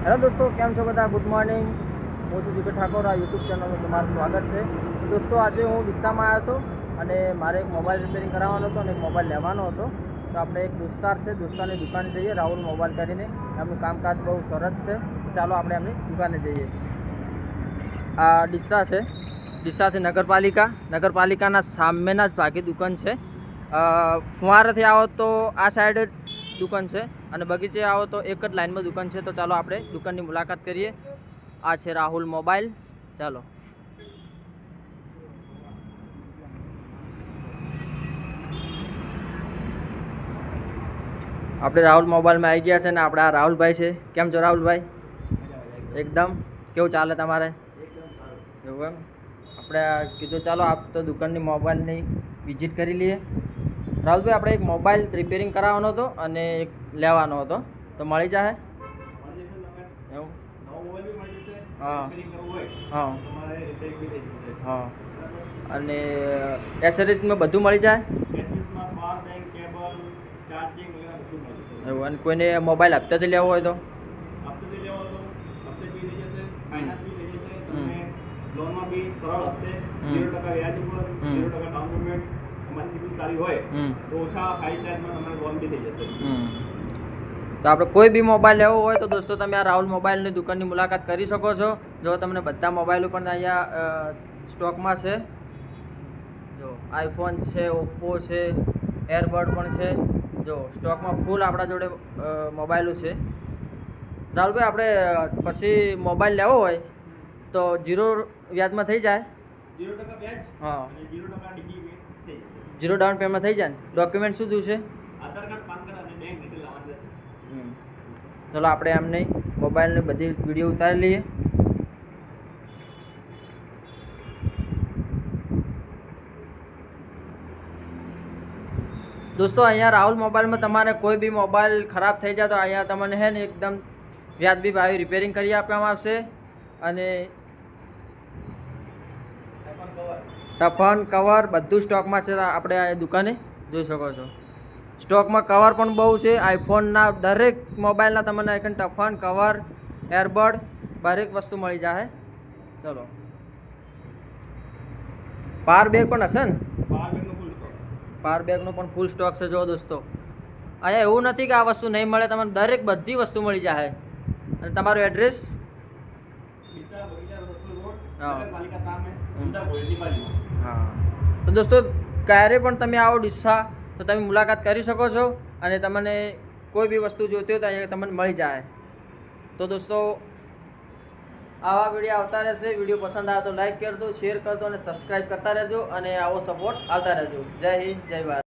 Hello દોસ્તો, કેમ છો બધા? Good morning. હું છું જીગર ઠાકોર. આ યુટ્યુબ ચેનલમાં તમારું સ્વાગત છે. દોસ્તો, આજે હું ડીસામાં આવ્યો હતો અને મારે એક મોબાઈલ રિપેરિંગ કરાવવાનો હતો અને એક મોબાઈલ લેવાનો હતો. તો આપણે એક દોસ્તાર છે, દોસ્તારની દુકાને જઈએ, રાહુલ મોબાઈલ કરીને. એમનું કામકાજ બહુ સરસ છે. ચાલો આપણે એમની દુકાને જઈએ. આ ડીસા છે, ડીસાથી નગરપાલિકાના સામેના જ ભાગે દુકાન છે. ફુવારાથી આવો તો આ સાઈડ જ દુકાન છે અને બગીચે આવો તો એક જ લાઈનમાં દુકાન છે. તો ચાલો આપણે દુકાનની મુલાકાત કરીએ. આ છે રાહુલ મોબાઈલ. ચાલો. આપણે રાહુલ મોબાઈલમાં આવી ગયા છે ને આપણે આ રાહુલભાઈ છે. કેમ છો રાહુલભાઈ? એકદમ. કેવું ચાલે તમારે? એવું એમ. આપણે કીધું ચાલો આપ તો દુકાનની મોબાઈલની વિઝિટ કરી લઈએ. રાહુલભાઈ, આપણે એક મોબાઈલ રિપેરિંગ કરાવવાનો હતો અને એક લેવાનો હતો, તો મળી જાય? એવું? હા હા હા. અને એસેસરીઝમાં બધું મળી જાય? એવું. અને કોઈને મોબાઈલ હપ્તાથી લેવો હોય તો? લોનમાં બી સરળ હપ્તે 0% વ્યાજ ઉપર 0% ડાઉન પેમેન્ટ, તમારી સિબિલ સારી હોય તો ઓછા હાઈ ચાર્જમાં તમારે લોન બી થઈ જશે. તો આપણે કોઈ બી મોબાઈલ લેવો હોય તો દોસ્તો તમે આ રાહુલ મોબાઈલની દુકાનની મુલાકાત કરી શકો છો. જો તમને બધા મોબાઈલો પણ અહીંયા સ્ટોકમાં છે. જો આઈફોન છે, ઓપ્પો છે, એરબડ પણ છે. જો સ્ટોકમાં ફૂલ આપણા જોડે મોબાઈલો છે. રાહુલભાઈ, આપણે પછી મોબાઈલ લેવો હોય તો 0 વ્યાજમાં થઈ જાય? 0% વ્યાજ હા. અને 0% ડીપી થઈ જશે. 0 ડાઉન પેમેન્ટ થઈ જાય ને? ડોક્યુમેન્ટ શું જોઈશે? આધાર કાર્ડ, પાન કાર્ડ અને બેંક ડિટેલ લાવવાની રહેશે. ચલો આપણે એમને મોબાઈલની બધી વિડીયો ઉતારી લઈએ. દોસ્તો, અહીંયા રાહુલ મોબાઈલમાં તમારે કોઈ બી મોબાઈલ ખરાબ થઈ જાય તો અહીંયા તમને છે ને એકદમ વ્યાજબી ભાવે રિપેરિંગ કરી આપવામાં આવશે. અને ટફન કવર બધું સ્ટોકમાં છે. આપણે આ દુકાને જોઈ શકો છો. સ્ટોકમાં કવર પણ બહુ છે. આઈફોનના દરેક મોબાઈલના તમને એક ટફન કવર, એરબડ દરેક વસ્તુ મળી જાય. ચલો. પાવર બેગ પણ હશે ને? પાવર બેગનો પણ ફૂલ સ્ટોક છે. જો દોસ્તો, અહીંયા એવું નથી કે આ વસ્તુ નહીં મળે, તમને દરેક બધી વસ્તુ મળી જાય. અને તમારું એડ્રેસ? હા. તો દોસ્તો, ક્યારે પણ તમે આવો ડીસા તો તમે મુલાકાત કરી શકો છો અને તમને કોઈ બી વસ્તુ જોઈતી હોય તો અહીંયા તમને મળી જાય. તો દોસ્તો, આવા વિડીયો આવતા રહેશે. વિડીયો પસંદ આવે તો લાઈક કરજો, શેર કરજો અને સબસ્ક્રાઈબ કરતા રહેજો અને આવો સપોર્ટ આવતા રહેજો. જય હિન્દ, જય ભારત.